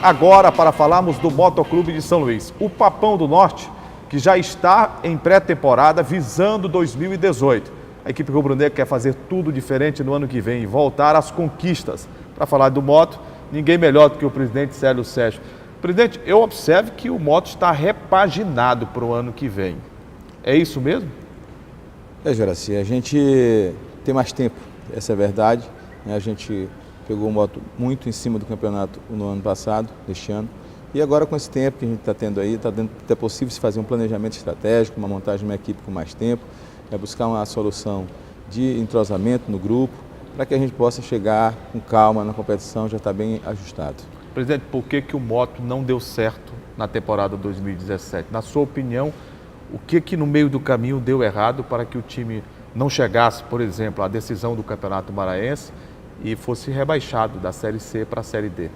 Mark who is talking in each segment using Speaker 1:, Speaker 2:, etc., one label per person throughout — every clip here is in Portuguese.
Speaker 1: Agora, para falarmos do Motoclube de São Luís, o Papão do Norte, que já está em pré-temporada visando 2018. A equipe rubro-negra quer fazer tudo diferente no ano que vem e voltar às conquistas. Para falar do Moto, ninguém melhor do que o presidente Célio Sérgio. Presidente, eu observo que o Moto está repaginado para o ano que vem. É isso mesmo?
Speaker 2: Juraci, a gente tem mais tempo, essa é a verdade. A gente pegou o Moto muito em cima do campeonato no ano passado, deste ano. E agora com esse tempo que a gente está tendo aí, está até possível se fazer um planejamento estratégico, uma montagem de uma equipe com mais tempo, buscar uma solução de entrosamento no grupo, para que a gente possa chegar com calma na competição, já está bem ajustado.
Speaker 1: Presidente, por que o Moto não deu certo na temporada 2017? Na sua opinião, o que no meio do caminho deu errado para que o time não chegasse, por exemplo, à decisão do Campeonato Maranhense e fosse rebaixado da Série C para a Série D?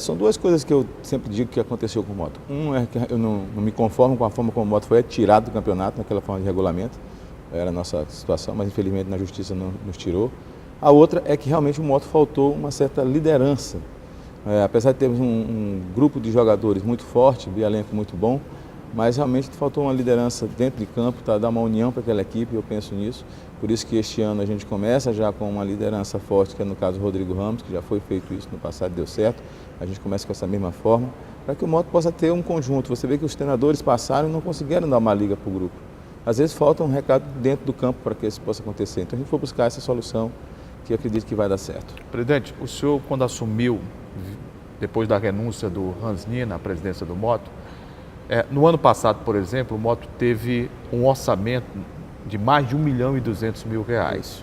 Speaker 2: São duas coisas que eu sempre digo que aconteceu com o Moto. Um é que eu não me conformo com a forma como o Moto foi tirado do campeonato, naquela forma de regulamento. Era a nossa situação, mas infelizmente na Justiça não nos tirou. A outra é que realmente o Moto faltou uma certa liderança. Apesar de termos um grupo de jogadores muito forte, de elenco muito bom, mas realmente faltou uma liderança dentro de campo, para dar uma união para aquela equipe, eu penso nisso. Por isso que este ano a gente começa já com uma liderança forte, que é no caso o Rodrigo Ramos, que já foi feito isso no passado e deu certo. A gente começa com essa mesma forma, para que o Moto possa ter um conjunto. Você vê que os treinadores passaram e não conseguiram dar uma liga para o grupo. Às vezes falta um recado dentro do campo para que isso possa acontecer. Então a gente foi buscar essa solução, que eu acredito que vai dar certo.
Speaker 1: Presidente, o senhor quando assumiu, depois da renúncia do Hans Nina na presidência do Moto, no ano passado, por exemplo, o Moto teve um orçamento de mais de R$1.200.000.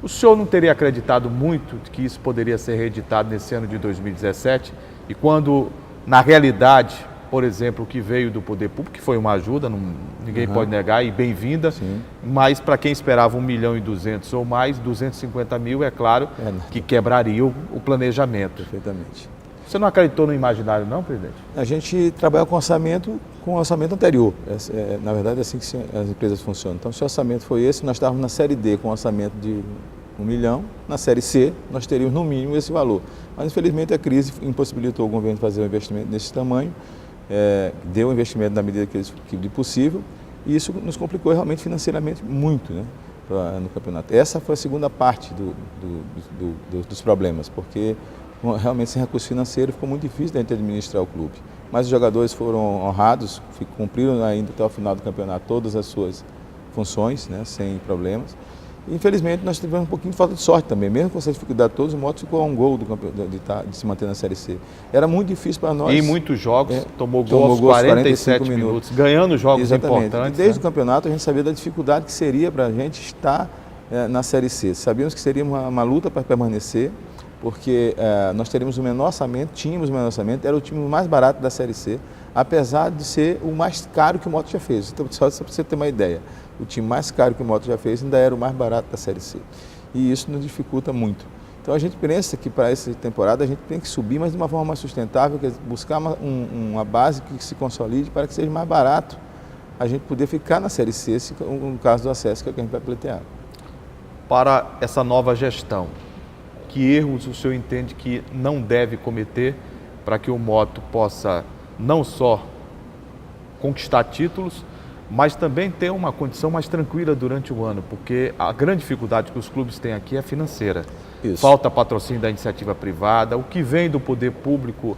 Speaker 1: O senhor não teria acreditado muito que isso poderia ser reeditado nesse ano de 2017? E quando, na realidade, por exemplo, o que veio do poder público, que foi uma ajuda, ninguém pode negar, e bem-vinda, mas para quem esperava 1.200.000 ou mais, 250.000, é claro que quebraria o planejamento.
Speaker 2: Perfeitamente.
Speaker 1: Você não acreditou no imaginário, não, presidente?
Speaker 2: A gente trabalha com o orçamento anterior. Na verdade, é assim que as empresas funcionam. Então, se o orçamento foi esse, nós estávamos na Série D com um orçamento de 1 milhão. Na Série C, nós teríamos no mínimo esse valor. Mas, infelizmente, a crise impossibilitou o governo de fazer um investimento desse tamanho. Deu um investimento na medida que de possível. E isso nos complicou realmente financeiramente muito, né, no campeonato. Essa foi a segunda parte dos problemas, porque realmente sem recurso financeiro ficou muito difícil de administrar o clube. Mas os jogadores foram honrados, cumpriram ainda até o final do campeonato todas as suas funções, né, sem problemas. E, infelizmente nós tivemos um pouquinho de falta de sorte também, mesmo com essa dificuldade todos, o Moto ficou a um gol de se manter na Série C. Era muito difícil para nós.
Speaker 1: E em muitos jogos tomou gol aos 47 minutos, ganhando jogos
Speaker 2: Exatamente.
Speaker 1: importantes.
Speaker 2: E desde o campeonato a gente sabia da dificuldade que seria para a gente estar na Série C. Sabíamos que seria uma luta para permanecer, porque nós teríamos o menor orçamento, tínhamos o menor orçamento, era o time mais barato da Série C, apesar de ser o mais caro que o Moto já fez. Então, só para você ter uma ideia, o time mais caro que o Moto já fez ainda era o mais barato da Série C. E isso nos dificulta muito. Então, a gente pensa que para essa temporada a gente tem que subir, mas de uma forma mais sustentável, buscar uma base que se consolide para que seja mais barato a gente poder ficar na Série C, no caso do acesso, que é o que a gente vai pleitear.
Speaker 1: Para essa nova gestão, que erros o senhor entende que não deve cometer para que o Moto possa não só conquistar títulos, mas também ter uma condição mais tranquila durante o ano, porque a grande dificuldade que os clubes têm aqui é financeira.
Speaker 2: Isso.
Speaker 1: Falta patrocínio da iniciativa privada, o que vem do poder público,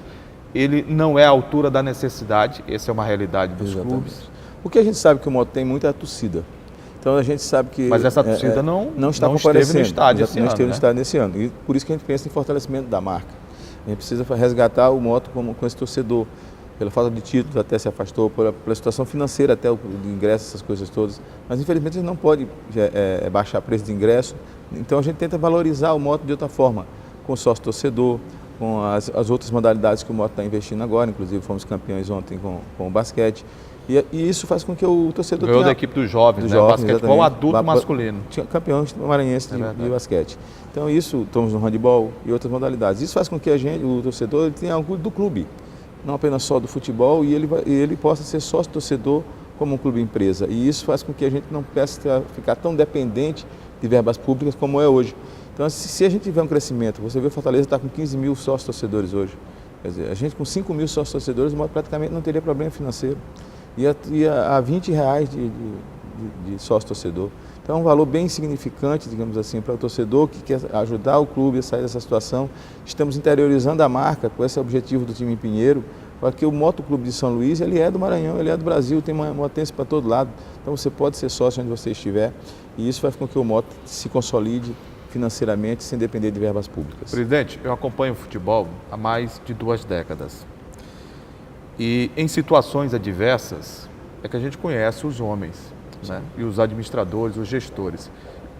Speaker 1: ele não é à altura da necessidade, essa é uma realidade dos clubes.
Speaker 2: O que a gente sabe que o Moto tem muito é a torcida. Então a gente sabe que...
Speaker 1: Mas essa torcida não
Speaker 2: está
Speaker 1: esteve no estádio esse ano,
Speaker 2: não esteve no estádio nesse ano. E por isso que a gente pensa em fortalecimento da marca. A gente precisa resgatar o Moto com esse torcedor. Pela falta de títulos até se afastou, pela situação financeira até de ingresso, essas coisas todas. Mas infelizmente a gente não pode baixar preço de ingresso. Então a gente tenta valorizar o Moto de outra forma, com o sócio torcedor, com as outras modalidades que o Moto está investindo agora. Inclusive fomos campeões ontem com o basquete. E isso faz com que o torcedor
Speaker 1: ganhou da equipe dos jovens, né? Basquetebol adulto masculino.
Speaker 2: Tinha campeões maranhenses de basquete. Então isso, estamos no handebol e outras modalidades. Isso faz com que o torcedor tenha orgulho do clube, não apenas só do futebol, e ele possa ser sócio torcedor como um clube empresa. E isso faz com que a gente não possa ficar tão dependente de verbas públicas como é hoje. Então, se a gente tiver um crescimento, você vê Fortaleza está com 15 mil sócios torcedores hoje. Quer dizer, a gente com 5 mil sócios torcedores, o Moto praticamente não teria problema financeiro. Ia a R$20 de sócio torcedor. Então é um valor bem significante, digamos assim, para o torcedor que quer ajudar o clube a sair dessa situação. Estamos interiorizando a marca com esse objetivo do time em Pinheiro, porque o Moto Clube de São Luís, ele é do Maranhão, ele é do Brasil, tem motense para todo lado. Então você pode ser sócio onde você estiver e isso faz com que o Moto se consolide financeiramente sem depender de verbas públicas.
Speaker 1: Presidente, eu acompanho o futebol há mais de 2 décadas. E em situações adversas é que a gente conhece os homens, né? E os administradores, os gestores.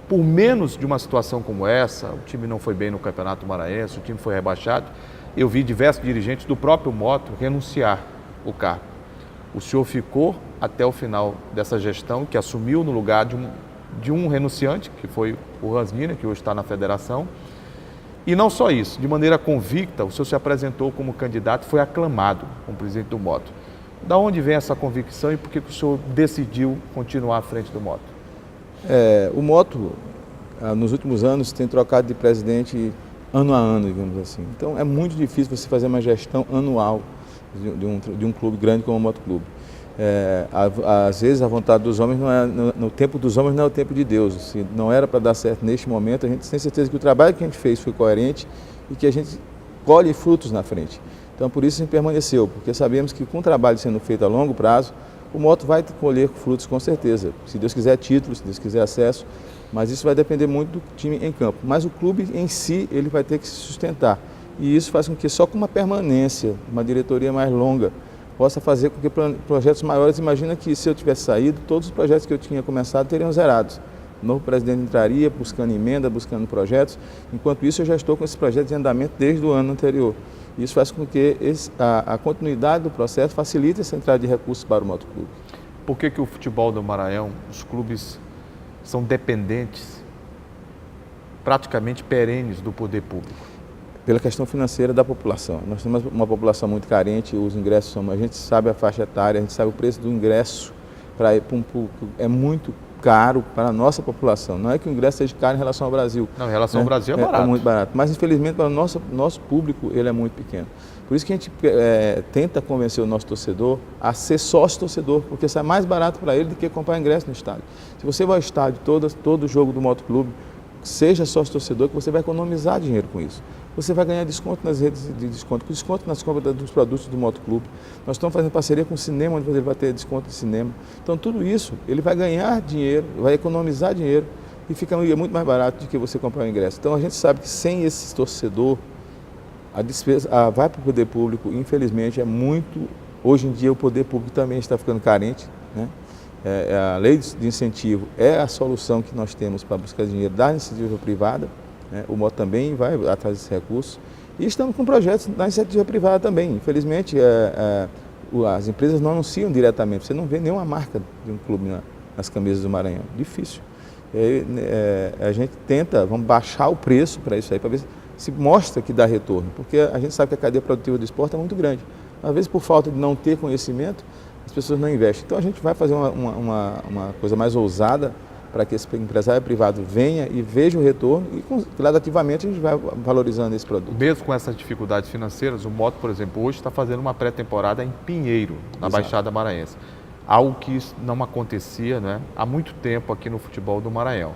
Speaker 1: Por menos de uma situação como essa, o time não foi bem no Campeonato Maranhense, o time foi rebaixado, eu vi diversos dirigentes do próprio Moto renunciar o cargo. O senhor ficou até o final dessa gestão, que assumiu no lugar de um renunciante, que foi o Hansnina, que hoje está na federação. E não só isso, de maneira convicta, o senhor se apresentou como candidato e foi aclamado como presidente do Moto. Da onde vem essa convicção e por que o senhor decidiu continuar à frente do Moto?
Speaker 2: O Moto, nos últimos anos, tem trocado de presidente ano a ano, digamos assim. Então é muito difícil você fazer uma gestão anual de um clube grande como o Moto Clube. Às vezes a vontade dos homens não é, no tempo dos homens não é o tempo de Deus. Se não era para dar certo neste momento, a gente tem certeza que o trabalho que a gente fez foi coerente e que a gente colhe frutos na frente. Então por isso a gente permaneceu, porque sabemos que com o trabalho sendo feito a longo prazo, o Moto vai colher frutos com certeza. Se Deus quiser títulos, se Deus quiser acesso, mas isso vai depender muito do time em campo. Mas o clube em si, ele vai ter que se sustentar. E isso faz com que só com uma permanência, uma diretoria mais longa, possa fazer com que projetos maiores, imagina que se eu tivesse saído, todos os projetos que eu tinha começado teriam zerados. O novo presidente entraria buscando emenda, buscando projetos, enquanto isso eu já estou com esse projeto em andamento desde o ano anterior. Isso faz com que a continuidade do processo facilite essa entrada de recursos para o Moto Clube.
Speaker 1: Por que o futebol do Maranhão, os clubes são dependentes, praticamente perenes do poder público?
Speaker 2: Pela questão financeira da população. Nós temos uma população muito carente, os ingressos são, a gente sabe a faixa etária, a gente sabe o preço do ingresso para ir para um público, é muito caro para a nossa população. Não é que o ingresso seja caro em relação ao Brasil.
Speaker 1: Não, em relação ao Brasil é barato.
Speaker 2: É muito barato, mas infelizmente para o nosso público ele é muito pequeno. Por isso que a gente tenta convencer o nosso torcedor a ser sócio-torcedor, porque isso é mais barato para ele do que comprar ingresso no estádio. Se você vai ao estádio todo jogo do Moto Clube, seja sócio-torcedor, que você vai economizar dinheiro com isso. Você vai ganhar desconto nas redes de desconto nas compras dos produtos do Moto Clube. Nós estamos fazendo parceria com o cinema, onde ele vai ter desconto de cinema. Então, tudo isso, ele vai ganhar dinheiro, vai economizar dinheiro e fica muito mais barato do que você comprar o ingresso. Então, a gente sabe que sem esse torcedor, a despesa vai para o poder público, infelizmente, é muito... Hoje em dia, o poder público também está ficando carente, né? A lei de incentivo é a solução que nós temos para buscar dinheiro da iniciativa privada, né? O Moto também vai atrás desses recursos e estamos com projetos da iniciativa privada também. Infelizmente, as empresas não anunciam diretamente, você não vê nenhuma marca de um clube nas camisas do Maranhão, difícil. A gente tenta, vamos baixar o preço para isso aí, para ver se mostra que dá retorno, porque a gente sabe que a cadeia produtiva do esporte é muito grande. Às vezes, por falta de não ter conhecimento, as pessoas não investem. Então a gente vai fazer uma coisa mais ousada para que esse empresário privado venha e veja o retorno e gradativamente a gente vai valorizando esse produto.
Speaker 1: Mesmo com essas dificuldades financeiras, o Moto, por exemplo, hoje está fazendo uma pré-temporada em Pinheiro, na
Speaker 2: Exato.
Speaker 1: Baixada Maranhense. Algo que não acontecia, né, há muito tempo aqui no futebol do Maranhão.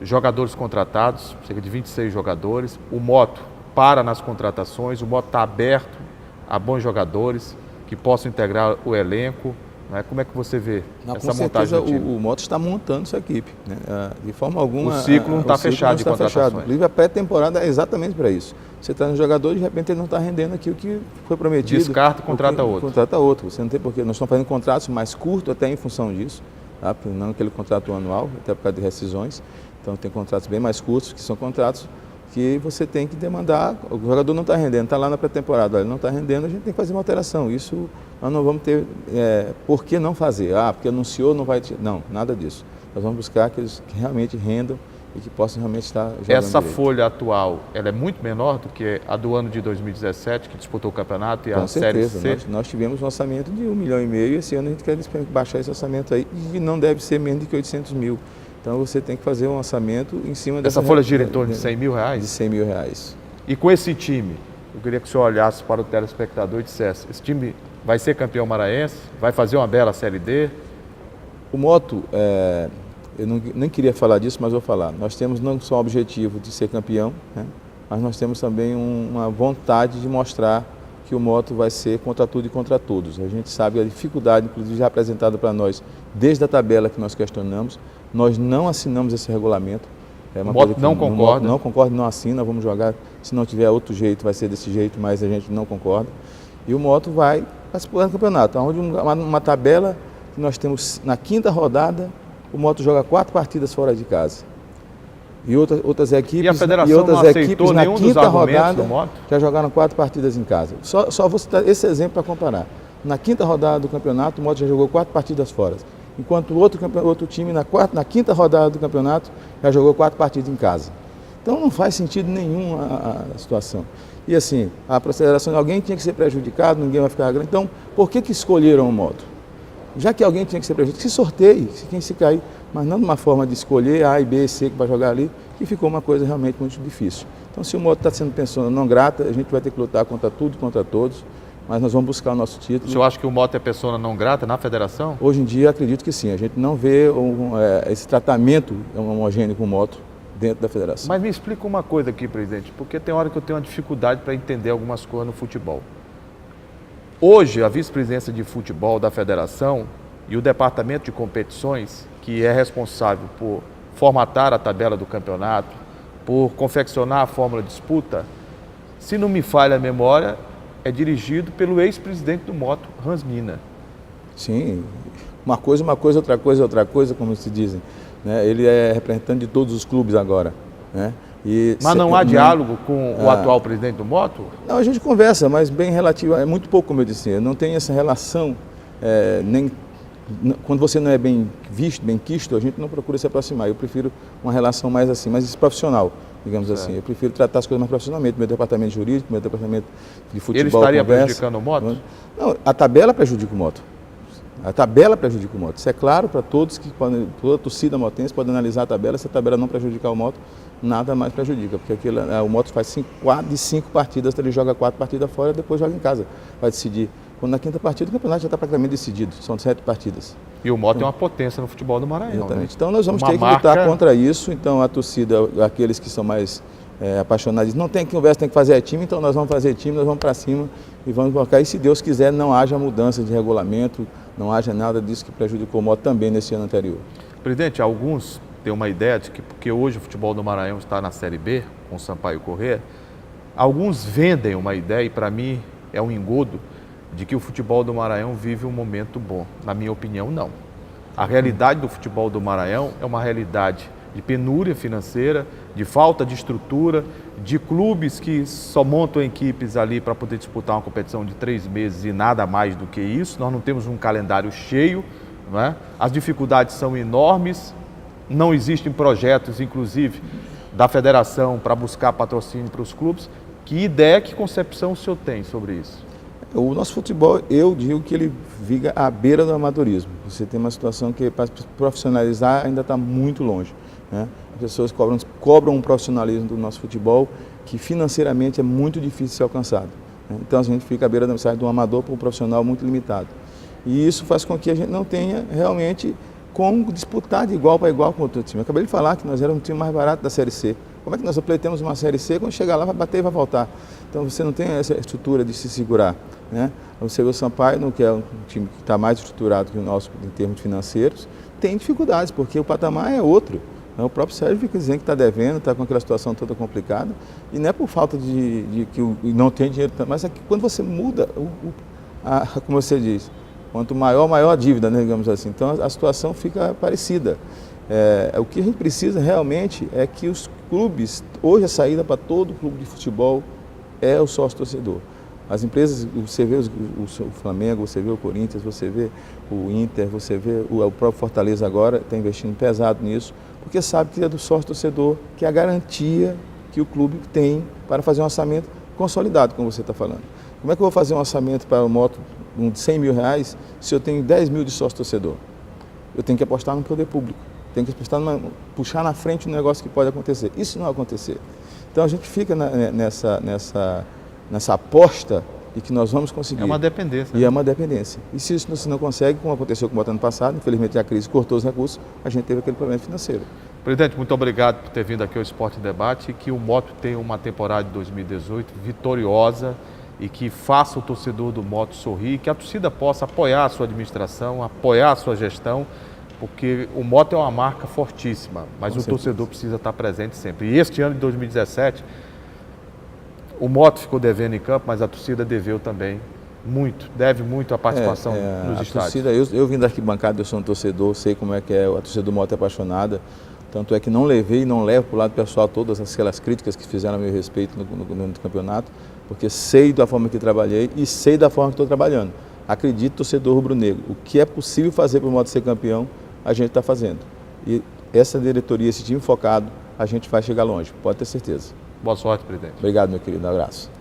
Speaker 1: Jogadores contratados, cerca de 26 jogadores. O Moto para nas contratações, o Moto está aberto a bons jogadores que possam integrar o elenco, né? Como é que você vê essa montagem do time?
Speaker 2: O Moto está montando sua equipe, né? De forma alguma...
Speaker 1: O ciclo não está fechado de contratações.
Speaker 2: Inclusive a pré-temporada é exatamente para isso. Você está no jogador e de repente ele não está rendendo aquilo que foi prometido.
Speaker 1: Descarta e contrata outro.
Speaker 2: Contrata outro. Você não tem porquê. Nós estamos fazendo contratos mais curtos até em função disso, tá? Não aquele contrato anual, até por causa de rescisões. Então tem contratos bem mais curtos, que são contratos que você tem que demandar, o jogador não está rendendo, está lá na pré-temporada, ele não está rendendo, a gente tem que fazer uma alteração. Isso nós não vamos ter por que não fazer. Porque anunciou, não vai... Não, nada disso. Nós vamos buscar aqueles que realmente rendam e que possam realmente estar jogando
Speaker 1: Essa
Speaker 2: direito.
Speaker 1: folha atual, ela é muito menor do que a do ano de 2017, que disputou o campeonato e a Série C?
Speaker 2: Com certeza, nós tivemos um orçamento de 1,5 milhão e esse ano a gente quer baixar esse orçamento aí e não deve ser menos de que 800 mil. Então você tem que fazer um orçamento em cima dessa...
Speaker 1: Essa folha gira em torno de 100 mil reais?
Speaker 2: De 100 mil reais.
Speaker 1: E com esse time, eu queria que o senhor olhasse para o telespectador e dissesse, esse time vai ser campeão maranhense? Vai fazer uma bela Série D?
Speaker 2: O Moto, eu nem queria falar disso, mas vou falar. Nós temos não só o objetivo de ser campeão, né, mas nós temos também uma vontade de mostrar que o Moto vai ser contra tudo e contra todos. A gente sabe a dificuldade, inclusive já apresentada para nós desde a tabela que nós questionamos. Nós não assinamos esse regulamento. É uma
Speaker 1: o Moto
Speaker 2: coisa que
Speaker 1: não concorda?
Speaker 2: Não concorda, não assina, vamos jogar. Se não tiver outro jeito, vai ser desse jeito, mas a gente não concorda. E o Moto vai participar do campeonato, onde uma tabela que nós temos na 5ª rodada, o Moto joga 4 partidas fora de casa. E outras equipes,
Speaker 1: e a federação não aceitou
Speaker 2: na
Speaker 1: nenhum dos
Speaker 2: 5ª
Speaker 1: argumentos
Speaker 2: rodada
Speaker 1: do Moto?
Speaker 2: já jogaram 4 partidas em casa. Só vou citar esse exemplo para comparar. Na 5ª rodada do campeonato, o Moto já jogou 4 partidas fora. Enquanto o outro time, na 5ª rodada do campeonato, já jogou 4 partidas em casa. Então não faz sentido nenhum a situação. E assim, a federação, alguém tinha que ser prejudicado, ninguém vai ficar grande. Então, por que escolheram o Moto? Já que alguém tinha que ser prejudicado, que sorteie, quem se cair, mas não de uma forma de escolher A e B e C que vai jogar ali, que ficou uma coisa realmente muito difícil. Então, se o Moto está sendo pessoa não grata, a gente vai ter que lutar contra tudo e contra todos, mas nós vamos buscar o nosso título.
Speaker 1: O senhor acha que o Moto é pessoa não grata na federação?
Speaker 2: Hoje em dia, acredito que sim. A gente não vê esse tratamento homogêneo com o Moto dentro da federação.
Speaker 1: Mas me explica uma coisa aqui, presidente, porque tem hora que eu tenho uma dificuldade para entender algumas coisas no futebol. Hoje, a vice-presidência de futebol da federação e o departamento de competições, que é responsável por formatar a tabela do campeonato, por confeccionar a fórmula de disputa, se não me falha a memória, é dirigido pelo ex-presidente do Moto, Hansnina.
Speaker 2: Sim, uma coisa, outra coisa, como se dizem. Né? Ele é representante de todos os clubes agora. Né?
Speaker 1: Mas não há diálogo com o atual presidente do Moto?
Speaker 2: Não, a gente conversa, mas bem relativo, é muito pouco, como eu disse. Não tem essa relação, quando você não é bem visto, bem quisto, a gente não procura se aproximar. Eu prefiro uma relação mais assim, mais profissional, digamos assim. Eu prefiro tratar as coisas mais profissionalmente. Meu departamento jurídico, meu departamento de futebol.
Speaker 1: Ele estaria prejudicando o Moto?
Speaker 2: Não, a tabela prejudica o Moto. A tabela prejudica o Moto. Isso é claro para todos que toda a torcida motense pode analisar a tabela. Se a tabela não prejudicar o Moto, nada mais prejudica, porque o Moto faz 5 partidas, ele joga 4 partidas fora, depois joga em casa, vai decidir. Quando na 5ª partida o campeonato já está praticamente decidido, são 7 partidas.
Speaker 1: E o Moto é uma potência no futebol do Maranhão.
Speaker 2: Exatamente.
Speaker 1: Né?
Speaker 2: Então nós vamos ter que lutar contra isso. Então a torcida, aqueles que são mais apaixonados, não tem que conversa, tem que fazer time, então nós vamos fazer time, nós vamos para cima e vamos colocar. E se Deus quiser, não haja mudança de regulamento, não haja nada disso que prejudicou o Moto também nesse ano anterior.
Speaker 1: Presidente, alguns têm uma ideia de que, porque hoje o futebol do Maranhão está na Série B, com o Sampaio Corrêa, alguns vendem uma ideia, e para mim é um engodo, de que o futebol do Maranhão vive um momento bom. Na minha opinião, não. A realidade do futebol do Maranhão é uma realidade de penúria financeira, de falta de estrutura, de clubes que só montam equipes ali para poder disputar uma competição de 3 meses e nada mais do que isso. Nós não temos um calendário cheio, não é? As dificuldades são enormes, não existem projetos, inclusive, da federação para buscar patrocínio para os clubes. Que ideia, que concepção o senhor tem sobre isso?
Speaker 2: O nosso futebol, eu digo que ele vive à beira do amadorismo. Você tem uma situação que para profissionalizar ainda está muito longe. Né? As pessoas cobram um profissionalismo do nosso futebol que financeiramente é muito difícil de ser alcançado. Né? Então a gente fica à beira da mensagem de um amador para um profissional muito limitado. E isso faz com que a gente não tenha realmente como disputar de igual para igual com outro time. Eu acabei de falar que nós éramos um time mais barato da Série C. Como é que nós pleitemos uma Série C, quando chegar lá vai bater e vai voltar? Então você não tem essa estrutura de se segurar. Né? Você vê o Sampaio, que é um time que está mais estruturado que o nosso em termos financeiros, tem dificuldades, porque o patamar é outro. O próprio Sérgio fica dizendo que está devendo, está com aquela situação toda complicada, e não é por falta de que não tem dinheiro, mas é que quando você muda, como você diz, quanto maior a dívida, né, digamos assim, então a situação fica parecida. O que a gente precisa realmente é que os clubes, hoje a saída para todo clube de futebol é o sócio-torcedor. As empresas, você vê o Flamengo, você vê o Corinthians, você vê o Inter, você vê o próprio Fortaleza agora, está investindo pesado nisso, porque sabe que é do sócio-torcedor, que é a garantia que o clube tem para fazer um orçamento consolidado, como você está falando. Como é que eu vou fazer um orçamento para o Moto de 100 mil reais se eu tenho 10 mil de sócio-torcedor? Eu tenho que apostar no poder público, tenho que puxar na frente um negócio que pode acontecer. Isso não vai acontecer. Então a gente fica nessa aposta de que nós vamos conseguir.
Speaker 1: É uma dependência.
Speaker 2: E é uma dependência. E se isso você não consegue, como aconteceu com o Moto ano passado, infelizmente a crise cortou os recursos, a gente teve aquele problema financeiro.
Speaker 1: Presidente, muito obrigado por ter vindo aqui ao Esporte em Debate e que o Moto tenha uma temporada de 2018 vitoriosa e que faça o torcedor do Moto sorrir, que a torcida possa apoiar a sua administração, apoiar a sua gestão, porque o Moto é uma marca fortíssima, mas o torcedor precisa estar presente sempre. E este ano de 2017, o Moto ficou devendo em campo, mas a torcida deveu também muito, deve muito a participação nos estádios.
Speaker 2: Torcida, eu vim da arquibancada, eu sou um torcedor, sei como é que é, a torcida do Moto é apaixonada, tanto é que não levei e não levo para o lado pessoal todas aquelas críticas que fizeram a meu respeito no campeonato, porque sei da forma que trabalhei e sei da forma que estou trabalhando. Acredito, torcedor rubro-negro, o que é possível fazer para o Moto ser campeão, a gente está fazendo. E essa diretoria, esse time focado, a gente vai chegar longe, pode ter certeza.
Speaker 1: Boa sorte, presidente.
Speaker 2: Obrigado, meu querido. Um abraço.